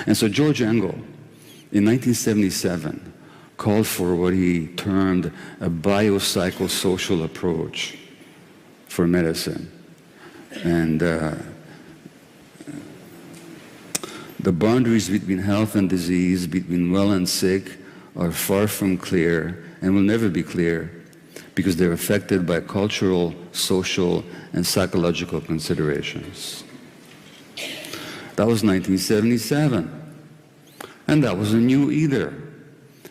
And so George Engel, in 1977, called for what he termed a biopsychosocial approach for medicine. And the boundaries between health and disease, between well and sick, are far from clear and will never be clear because they're affected by cultural, social, and psychological considerations. That was 1977. And that wasn't new either.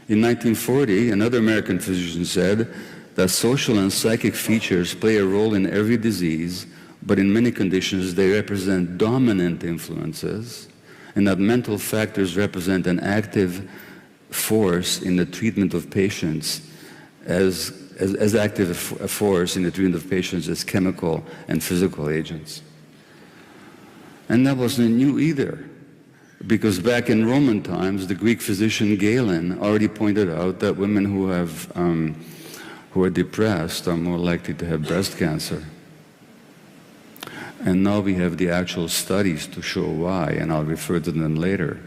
In 1940, another American physician said that social and psychic features play a role in every disease, but in many conditions they represent dominant influences, and that mental factors represent an active force in the treatment of patients as active a force in the treatment of patients as chemical and physical agents. And that wasn't new either, because back in Roman times, the Greek physician Galen already pointed out that women who are depressed are more likely to have breast cancer. And now we have the actual studies to show why, and I'll refer to them later.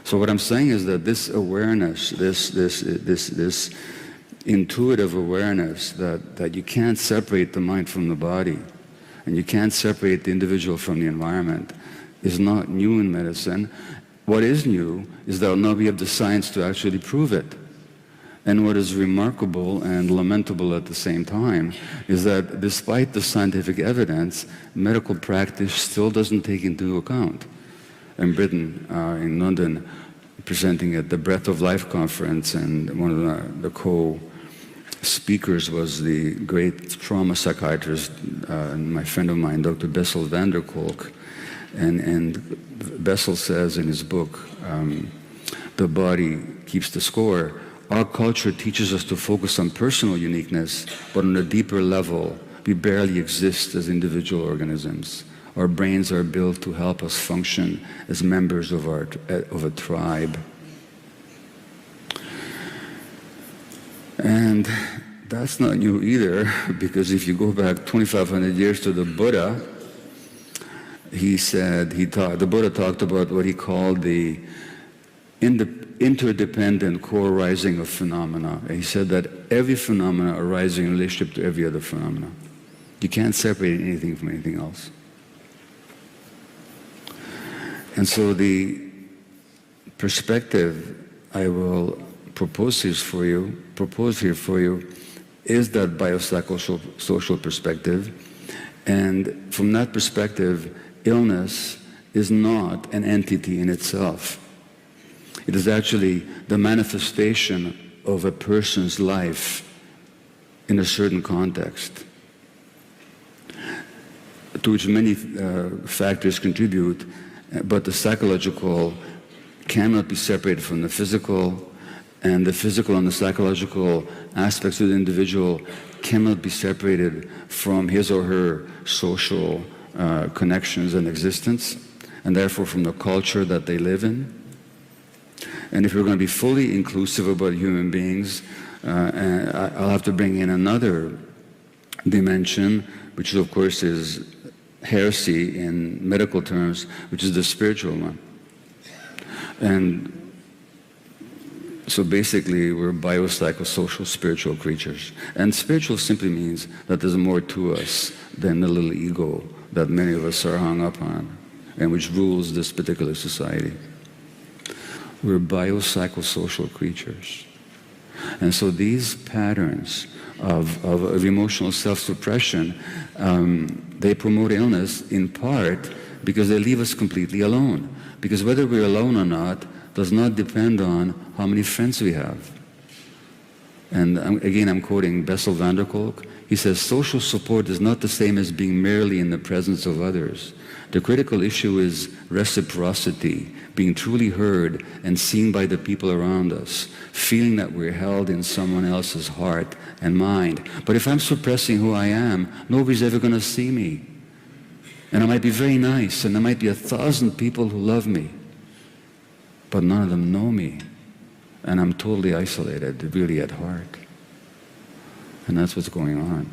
So what I'm saying is that this awareness, this intuitive awareness that you can't separate the mind from the body, and you can't separate the individual from the environment, is not new in medicine. What is new is that now we have the science to actually prove it. And what is remarkable and lamentable at the same time is that despite the scientific evidence, medical practice still doesn't take into account. In Britain, in London, presenting at the Breath of Life conference, and one of the co-speakers was the great trauma psychiatrist, my friend of mine, Dr. Bessel van der Kolk. And Bessel says in his book, The Body Keeps the Score, our culture teaches us to focus on personal uniqueness, but on a deeper level, we barely exist as individual organisms. Our brains are built to help us function as members of a tribe. And that's not new either, because if you go back 2,500 years to the Buddha, the Buddha talked about what he called the interdependent co-arising of phenomena. And he said that every phenomena arises in relationship to every other phenomena. You can't separate anything from anything else. And so the perspective I will propose here for you is that biopsychosocial perspective. And from that perspective, illness is not an entity in itself. It is actually the manifestation of a person's life in a certain context, to which many factors contribute, but the psychological cannot be separated from the physical, and the physical and the psychological aspects of the individual cannot be separated from his or her social connections and existence, and therefore from the culture that they live in. And if we're going to be fully inclusive about human beings, I'll have to bring in another dimension, which of course is heresy in medical terms, which is the spiritual one. And so basically we're biopsychosocial spiritual creatures. And spiritual simply means that there's more to us than the little ego that many of us are hung up on, and which rules this particular society. We're biopsychosocial creatures. And so these patterns of emotional self-suppression, they promote illness in part because they leave us completely alone. Because whether we're alone or not does not depend on how many friends we have. And again, I'm quoting Bessel van der Kolk. He says, social support is not the same as being merely in the presence of others. The critical issue is reciprocity, being truly heard and seen by the people around us, feeling that we're held in someone else's heart and mind. But if I'm suppressing who I am, nobody's ever going to see me. And I might be very nice, and there might be 1,000 people who love me, but none of them know me. And I'm totally isolated, really at heart. And that's what's going on.